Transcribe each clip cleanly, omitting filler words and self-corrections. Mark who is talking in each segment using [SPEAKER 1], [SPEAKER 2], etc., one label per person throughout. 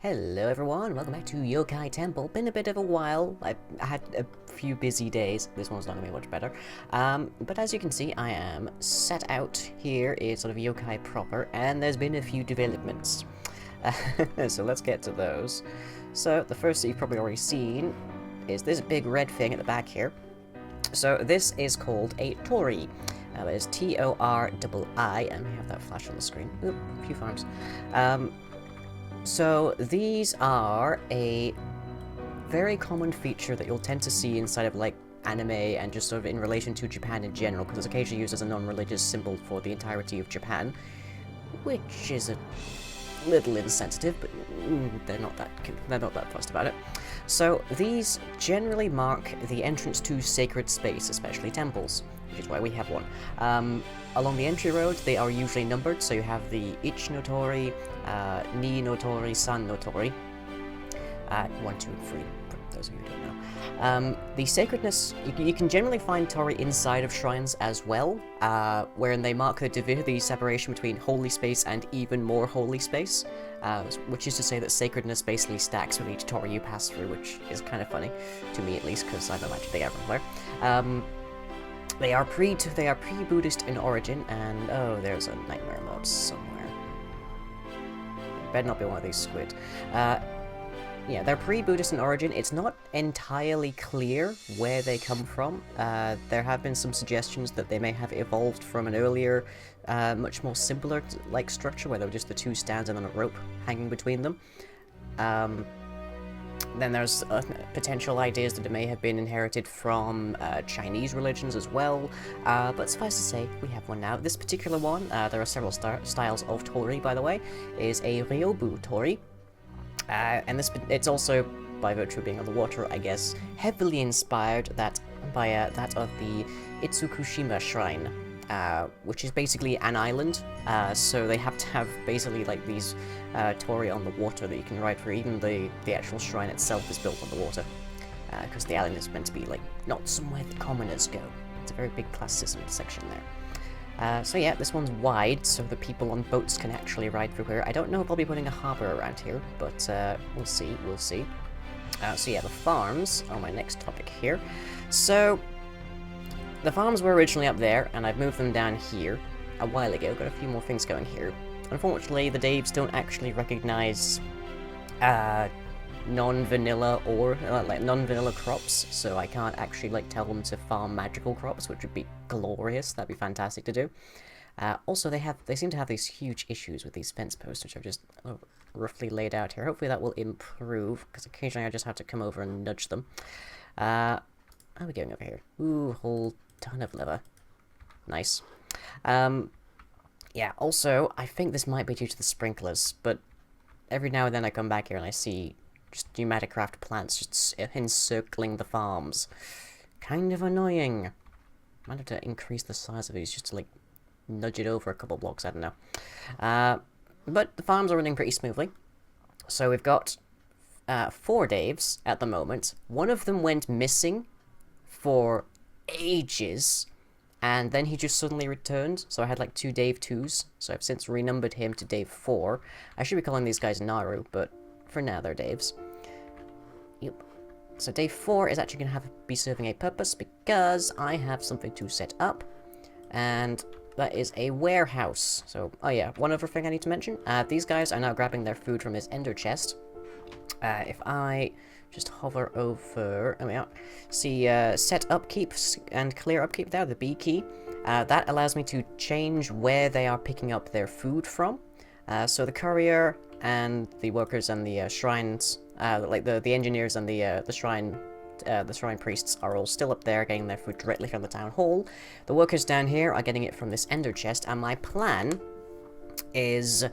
[SPEAKER 1] Hello everyone, welcome back to Yokai Temple. Been a bit of a while. I had a few busy days. This one's not going to be much better. But as you can see, I am set out here in sort of Yokai proper, and there's been a few developments. So let's get to those. So the first that you've probably already seen is this big red thing at the back here. So this is called a torii. That is T-O-R-I-I, and we have that flash on the screen. Oop, a few farms. So these are a very common feature that you'll tend to see inside of like anime and just sort of in relation to Japan in general, because it's occasionally used as a non-religious symbol for the entirety of Japan, which is a little insensitive, but they're not that fussed about it. So these generally mark the entrance to sacred space, especially temples, which is why we have one. Along the entry road, they are usually numbered, so you have the Ich no Tori, Ni no Tori, San no Tori. 1, 2, and 3, for those of you who don't know. The sacredness, you can generally find Tori inside of shrines as well, wherein they mark the separation between holy space and even more holy space, which is to say that sacredness basically stacks with each Tori you pass through, which is kind of funny, to me at least, because I'm a Magic the Gathering player. They are pre-Buddhist in origin, and oh, there's a nightmare mob somewhere. It better not be one of these squid. Yeah, they're pre-Buddhist in origin. It's not entirely clear where they come from. There have been some suggestions that they may have evolved from an earlier, much more simpler like structure, where there were just the two stands and then a rope hanging between them. Then there's potential ideas that it may have been inherited from Chinese religions as well, but suffice to say, we have one now. This particular one, there are several styles of Tori, by the way, is a Ryobu Tori, and it's also, by virtue of being on the water, I guess, heavily inspired by that of the Itsukushima Shrine, which is basically an island, so they have to have basically like these torii on the water that you can ride through. Even the actual shrine itself is built on the water, because the island is meant to be like not somewhere the commoners go. It's a very big classism section there. So yeah, this one's wide, so the people on boats can actually ride through here. I don't know if I'll be putting a harbour around here, but we'll see. So yeah, the farms are my next topic here. So the farms were originally up there, and I've moved them down here a while ago. Got a few more things going here. Unfortunately, the Daves don't actually recognize non-vanilla or like non-vanilla crops, so I can't actually like tell them to farm magical crops, which would be glorious. That'd be fantastic to do. Also, they seem to have these huge issues with these fence posts, which I've just roughly laid out here. Hopefully that will improve, because occasionally I just have to come over and nudge them. How are we going over here? Ooh, whole ton of liver. Nice. Yeah, also, I think this might be due to the sprinklers, but every now and then I come back here and I see just Pneumaticraft plants just encircling the farms. Kind of annoying. Might have to increase the size of these just to, like, nudge it over a couple blocks, I don't know. But the farms are running pretty smoothly. So we've got 4 Daves at the moment. One of them went missing for ages, and then he just suddenly returned, so I had like 2 Dave 2s, so I've since renumbered him to Dave 4. I should be calling these guys Naru, but for now they're Daves. Yep. So Dave 4 is actually going to be serving a purpose, because I have something to set up, and that is a warehouse. So, oh yeah, one other thing I need to mention, these guys are now grabbing their food from this ender chest. If I just hover over, there we are, see set upkeep and clear upkeep there, the B key, that allows me to change where they are picking up their food from. So the courier and the workers and the shrines, like the engineers and the shrine priests are all still up there getting their food directly from the town hall. The workers down here are getting it from this ender chest, and my plan is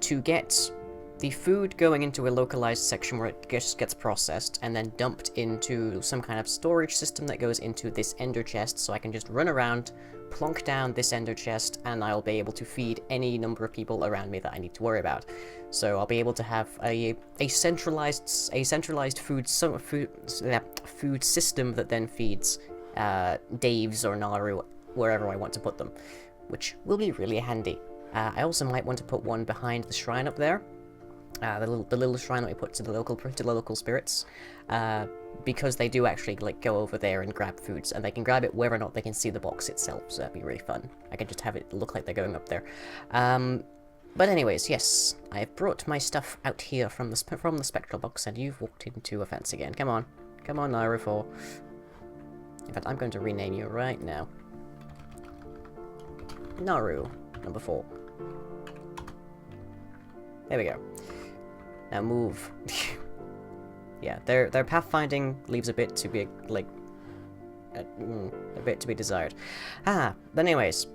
[SPEAKER 1] to get the food going into a localized section where it just gets processed and then dumped into some kind of storage system that goes into this ender chest, so I can just run around, plonk down this ender chest, and I'll be able to feed any number of people around me that I need to worry about. So I'll be able to have a centralized food system that then feeds Daves or Naru wherever I want to put them, which will be really handy. I also might want to put one behind the shrine up there, the little shrine that we put to the local spirits, because they do actually like go over there and grab foods, and they can grab it whether or not they can see the box itself. So that'd be really fun. I can just have it look like they're going up there. But anyways, yes, I've brought my stuff out here from the spectral box, and you've walked into a fence again. Come on, Naru 4. In fact, I'm going to rename you right now. Naru number 4. There we go. Now move. Yeah, their pathfinding leaves a bit to be, like, a bit to be desired. But anyways,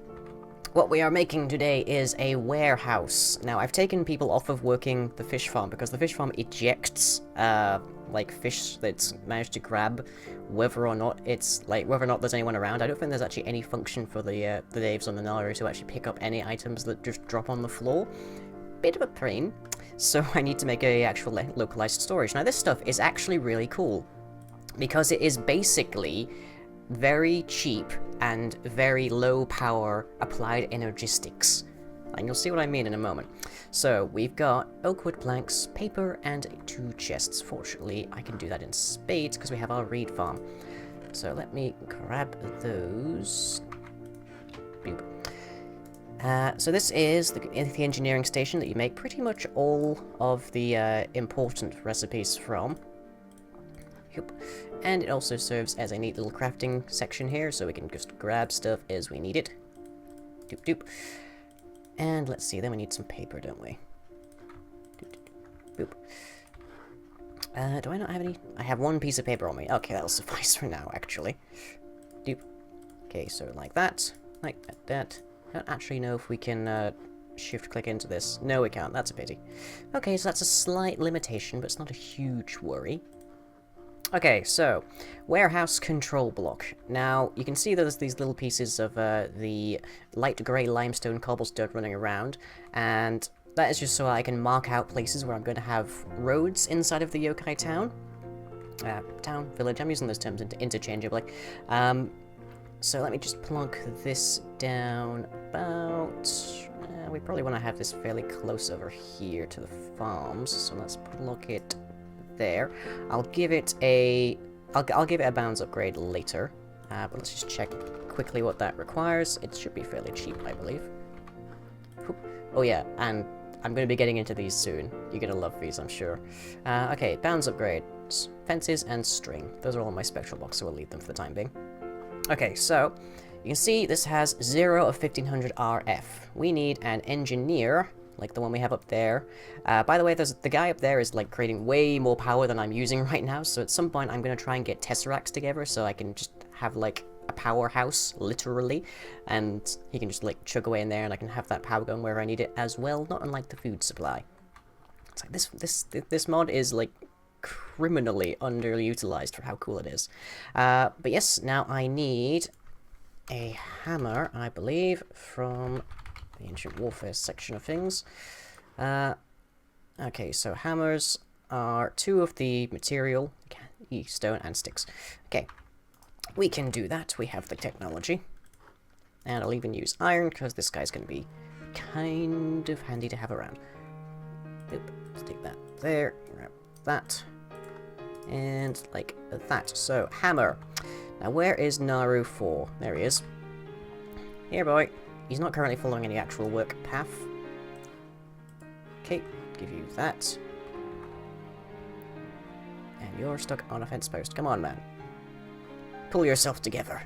[SPEAKER 1] what we are making today is a warehouse. Now, I've taken people off of working the fish farm, because the fish farm ejects, like, fish that's managed to grab, whether or not there's anyone around. I don't think there's actually any function for the Daves on the Naru to actually pick up any items that just drop on the floor. Bit of a pain. So I need to make a actual localized storage. Now this stuff is actually really cool, because it is basically very cheap and very low power applied energistics. And you'll see what I mean in a moment. So we've got oak wood planks, paper, and 2 chests. Fortunately, I can do that in spades because we have our reed farm. So let me grab those. Boop. So this is the engineering station that you make pretty much all of the important recipes from. Yep. And it also serves as a neat little crafting section here, so we can just grab stuff as we need it. Doop doop. And let's see, then we need some paper, don't we? Doop, doop, boop. Do I not have any? I have 1 piece of paper on me. Okay, that'll suffice for now, actually. Doop. Okay, so like that. Like that. I don't actually know if we can shift-click into this. No, we can't. That's a pity. Okay, so that's a slight limitation, but it's not a huge worry. Okay, so, warehouse control block. Now, you can see there's these little pieces of the light grey limestone cobblestone running around, and that is just so I can mark out places where I'm going to have roads inside of the Yokai town. Town, village, I'm using those terms interchangeably. So let me just plonk this down about... we probably want to have this fairly close over here to the farms, so let's plonk it there. I'll give it a bounds upgrade later, but let's just check quickly what that requires. It should be fairly cheap, I believe. Oh yeah, and I'm going to be getting into these soon. You're going to love these, I'm sure. Okay, bounds upgrades, fences, and string. Those are all in my spectral box, so we'll leave them for the time being. Okay, so, you can see this has 0 of 1500 RF. We need an engineer, like the one we have up there. By the way, the guy up there is like creating way more power than I'm using right now, so at some point I'm going to try and get tesseracts together so I can just have like a powerhouse, literally, and he can just like chug away in there and I can have that power going wherever I need it as well, not unlike the food supply. It's like this mod is like criminally underutilized for how cool it is. But yes, now I need a hammer, I believe, from the Ancient Warfare section of things. Okay, so hammers are 2 of the material, stone and sticks. Okay, we can do that, we have the technology. And I'll even use iron, because this guy's going to be kind of handy to have around. Oop, stick that there, grab that, and like that. So, hammer. Now, where is Naru 4? There he is. Here, boy. He's not currently following any actual work path. Okay, give you that. And you're stuck on a fence post. Come on, man. Pull yourself together.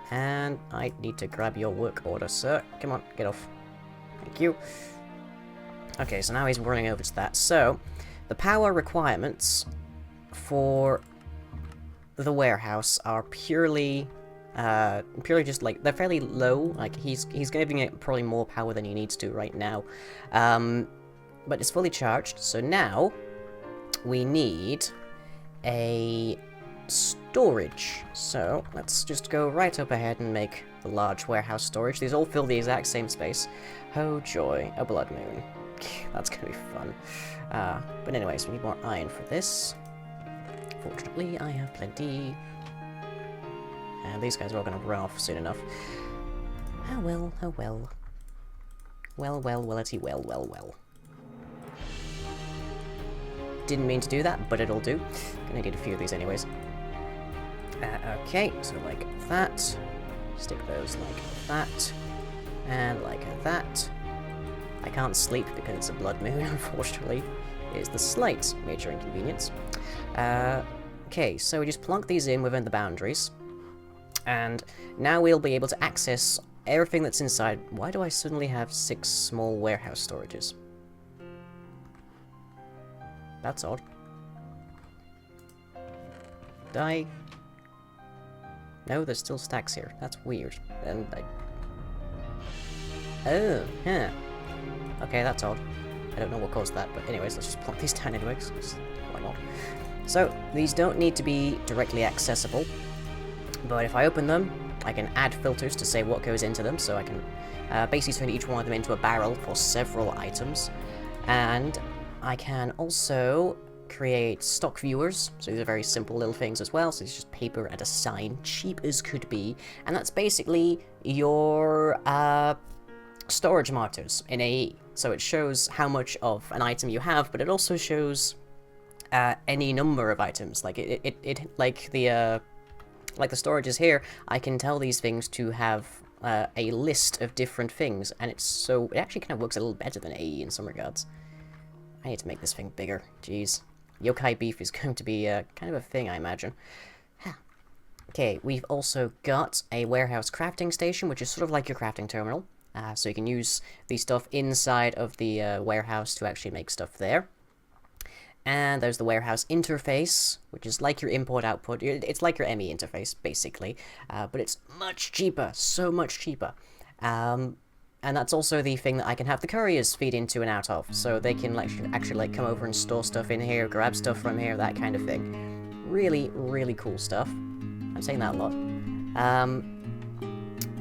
[SPEAKER 1] And I need to grab your work order, sir. Come on, get off. Thank you. Okay, so now he's running over to that. So, the power requirements for the warehouse are purely just like, they're fairly low. Like, he's giving it probably more power than he needs to right now. But it's fully charged, so now we need a storage. So, let's just go right up ahead and make the large warehouse storage. These all fill the exact same space. Oh joy, a blood moon. That's gonna be fun. But anyways, we need more iron for this. Fortunately, I have plenty. And these guys are all gonna run off soon enough. Oh well, oh well. Well, well, wellity, well, well, well. didn't mean to do that, but it'll do. Gonna need a few of these anyways. Okay, so like that. Stick those like that. And like that. I can't sleep because it's a blood moon, unfortunately. It is the slight major inconvenience. Okay, so we just plonk these in within the boundaries. And now we'll be able to access everything that's inside. Why do I suddenly have 6 small warehouse storages? That's odd. No, there's still stacks here. That's weird. And oh, huh. Okay, that's odd. I don't know what caused that, but anyways, let's just plonk these down anyways. Why not? So, these don't need to be directly accessible. But if I open them, I can add filters to say what goes into them, so I can basically turn each one of them into a barrel for several items. And I can also create stock viewers, so these are very simple little things as well, so it's just paper and a sign, cheap as could be, and that's basically your storage markers in AE. So it shows how much of an item you have, but it also shows any number of items, like like the storages here, I can tell these things to have a list of different things, and it actually kind of works a little better than AE in some regards. I need to make this thing bigger, jeez. Yokai beef is going to be kind of a thing, I imagine. Okay, we've also got a warehouse crafting station, which is sort of like your crafting terminal. So you can use the stuff inside of the warehouse to actually make stuff there. And there's the warehouse interface, which is like your import-output. It's like your ME interface, basically, but it's much cheaper, so much cheaper. And that's also the thing that I can have the couriers feed into and out of, so they can actually like come over and store stuff in here, grab stuff from here, that kind of thing. Really, really cool stuff. I'm saying that a lot.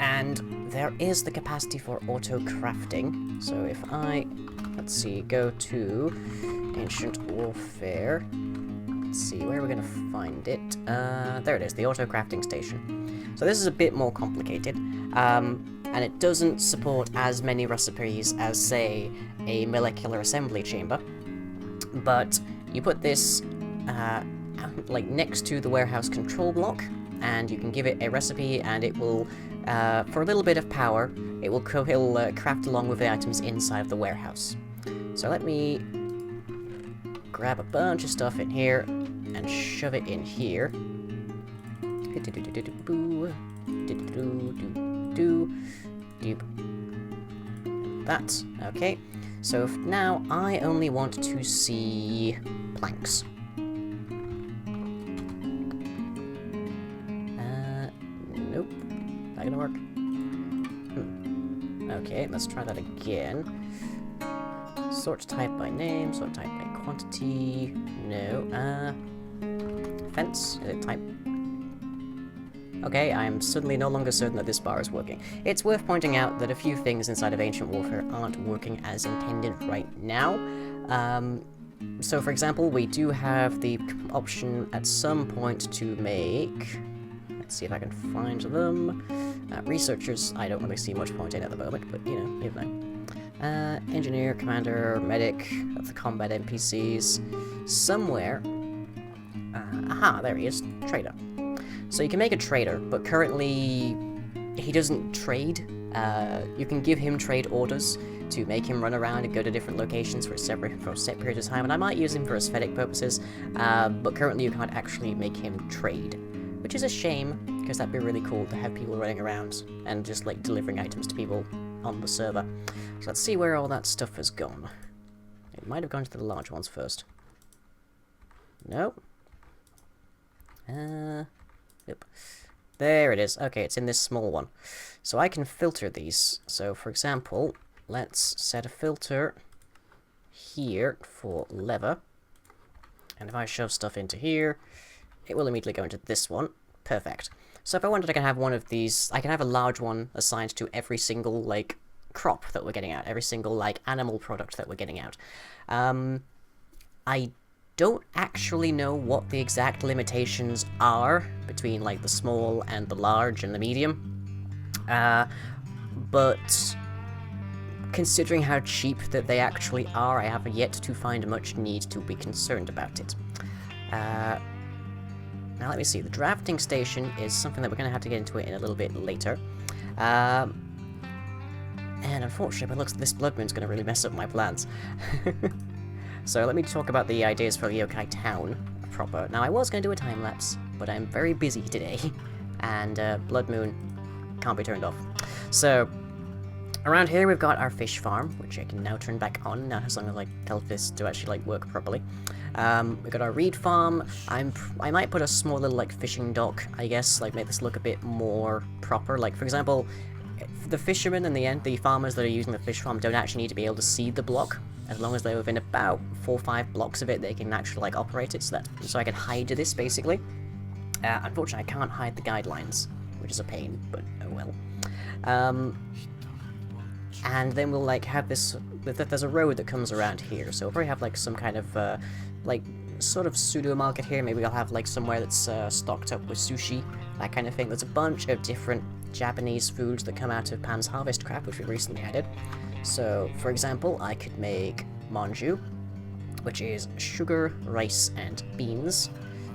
[SPEAKER 1] And there is the capacity for auto-crafting. So if I, let's see, go to Ancient Warfare. Let's see, where are we going to find it? There it is, the auto-crafting station. So this is a bit more complicated. And it doesn't support as many recipes as, say, a molecular assembly chamber. But you put this, like, next to the warehouse control block, and you can give it a recipe, and it will, for a little bit of power, it'll craft along with the items inside of the warehouse. So let me grab a bunch of stuff in here, and shove it in here. That, okay. So now I only want to see planks. Nope. Not gonna work. Okay, let's try that again. Sort type by name, sort type by quantity. No. Fence, is it type? Okay, I am suddenly no longer certain that this bar is working. It's worth pointing out that a few things inside of Ancient Warfare aren't working as intended right now. So for example, we do have the option at some point to make... Let's see if I can find them. Researchers, I don't really see much point in at the moment, but you know, you know. Engineer, commander, medic, of the combat NPCs. Somewhere... aha, there he is. Trader. So you can make a trader, but currently he doesn't trade. You can give him trade orders to make him run around and go to different locations for a set period of time, and I might use him for aesthetic purposes, but currently you can't actually make him trade, which is a shame, because that'd be really cool to have people running around and just like delivering items to people on the server. So let's see where all that stuff has gone. It might have gone to the large ones first. Nope. Yep. There it is. Okay, it's in this small one. So I can filter these. So, for example, let's set a filter here for leather. And if I shove stuff into here, it will immediately go into this one. Perfect. So if I wanted, I can have one of these. I can have a large one assigned to every single, like, crop that we're getting out. Every single, like, animal product that we're getting out. I don't actually know what the exact limitations are between like the small and the large and the medium, but considering how cheap that they actually are, I have yet to find much need to be concerned about it. Now let me see, the drafting station is something that we're going to have to get into it in a little bit later. And unfortunately, it looks like this blood moon's going to really mess up my plans. So let me talk about the ideas for the Yokai town proper. Now I was going to do a time-lapse, but I'm very busy today, and blood moon can't be turned off. So, around here we've got our fish farm, which I can now turn back on, now as long as I tell this to actually like work properly. We've got our reed farm. I might put a small little like fishing dock, I guess, like make this look a bit more proper. Like for example, the fishermen and the farmers that are using the fish farm don't actually need to be able to see the block. As long as they're within about 4 or 5 blocks of it, they can actually like operate it. So I can hide this basically. Unfortunately, I can't hide the guidelines, which is a pain, but oh well. And then we'll like have this. There's a road that comes around here, so we'll probably have like some kind of like sort of pseudo market here. Maybe I'll have like somewhere that's stocked up with sushi, that kind of thing. There's a bunch of different Japanese foods that come out of Pan's Harvest Crab, which we recently added. So, for example, I could make manju, which is sugar, rice, and beans,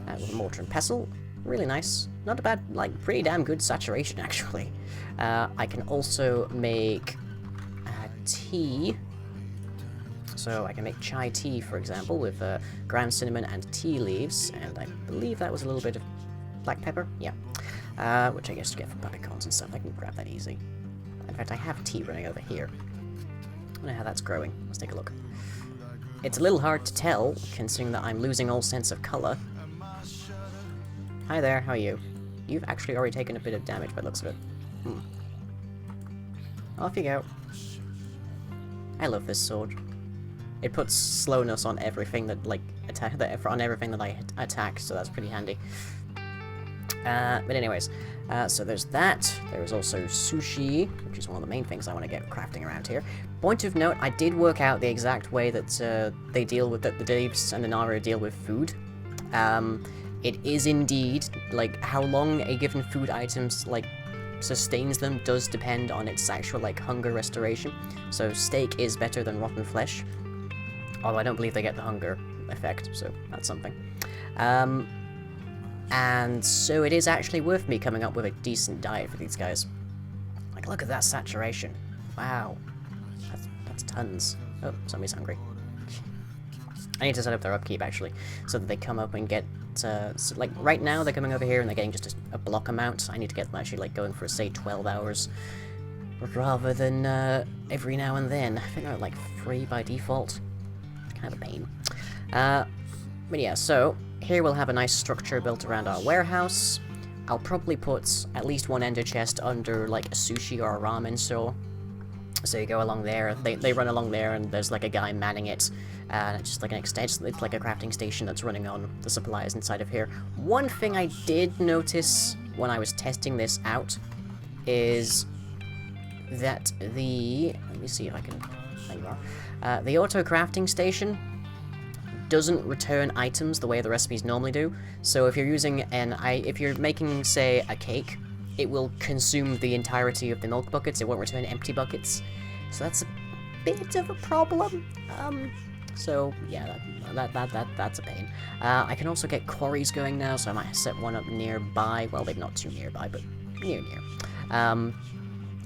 [SPEAKER 1] with a mortar and pestle. Really nice. Not a bad, like, pretty damn good saturation, actually. I can also make tea. So I can make chai tea, for example, with ground cinnamon and tea leaves, and I believe that was a little bit of black pepper, yeah. Which I guess to get from peppercorns and stuff, I can grab that easy. In fact, I have tea running over here. I don't know how that's growing. Let's take a look. It's a little hard to tell, considering that I'm losing all sense of colour. Hi there, how are you? You've actually already taken a bit of damage by the looks of it. Off you go. I love this sword. It puts slowness on everything that, like, on everything that I attack, so that's pretty handy. But anyways, so there's that. There's also sushi, which is one of the main things I want to get crafting around here. Point of note, I did work out the exact way that they deal with, that the Daves and the Naru deal with food. It is indeed, like, how long a given food item, like, sustains them does depend on its actual, like, hunger restoration. So steak is better than rotten flesh. Although I don't believe they get the hunger effect, so that's something. And so it is actually worth me coming up with a decent diet for these guys. Like, look at that saturation. Wow. That's tons. Oh, somebody's hungry. I need to set up their upkeep, actually, so that they come up and get, so, like, right now they're coming over here and they're getting just a block amount. I need to get them actually, like, going for, say, 12 hours, rather than, every now and then. I think they're, like, 3 by default. Kind of a pain. But yeah, so, here we'll have a nice structure built around our warehouse. I'll probably put at least one ender chest under, like, a sushi or a ramen store. So you go along there, they run along there, and there's, like, a guy manning it. It's just like an extension, it's like a crafting station that's running on the supplies inside of here. One thing I did notice when I was testing this out is that let me see if I can, there you are. The auto crafting station doesn't return items the way the recipes normally do. So if you're using if you're making, say, a cake, it will consume the entirety of the milk buckets. It won't return empty buckets. So that's a bit of a problem. So yeah, that's a pain. I can also get quarries going now, so I might set one up nearby. Well, maybe not too nearby, but near.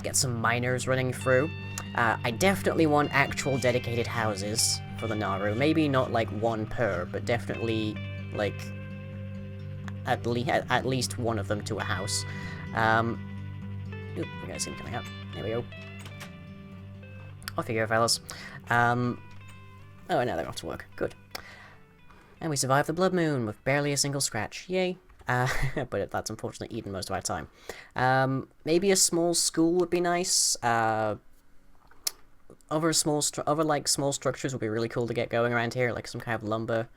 [SPEAKER 1] Get some miners running through. I definitely want actual dedicated houses for the Naru. Maybe not like one per, but definitely like at least one of them to a house. Ooh, we got a scene coming up. There we go. Off you go, fellas. Oh, now they're off to work. Good. And we survived the blood moon with barely a single scratch. Yay. But that's unfortunately eaten most of our time. Maybe a small school would be nice. Other small structures would be really cool to get going around here, like some kind of lumber,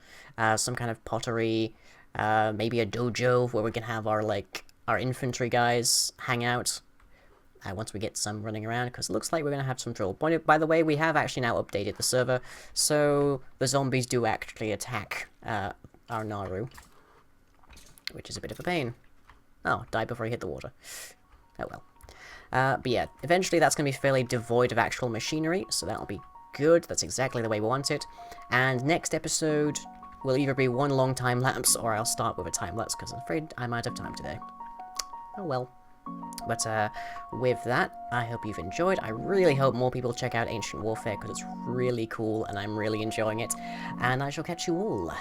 [SPEAKER 1] some kind of pottery, maybe a dojo where we can have our infantry guys hang out. Once we get some running around, because it looks like we're going to have some trouble. By the way, we have actually now updated the server, so the zombies do actually attack our Naru, which is a bit of a pain. Oh, died before he hit the water. Oh well. But yeah, eventually that's going to be fairly devoid of actual machinery, so that'll be good. That's exactly the way we want it. And next episode will either be one long time lapse, or I'll start with a time lapse, because I'm afraid I'm out of time today. Oh well. But with that, I hope you've enjoyed. I really hope more people check out Ancient Warfare, because it's really cool, and I'm really enjoying it. And I shall catch you all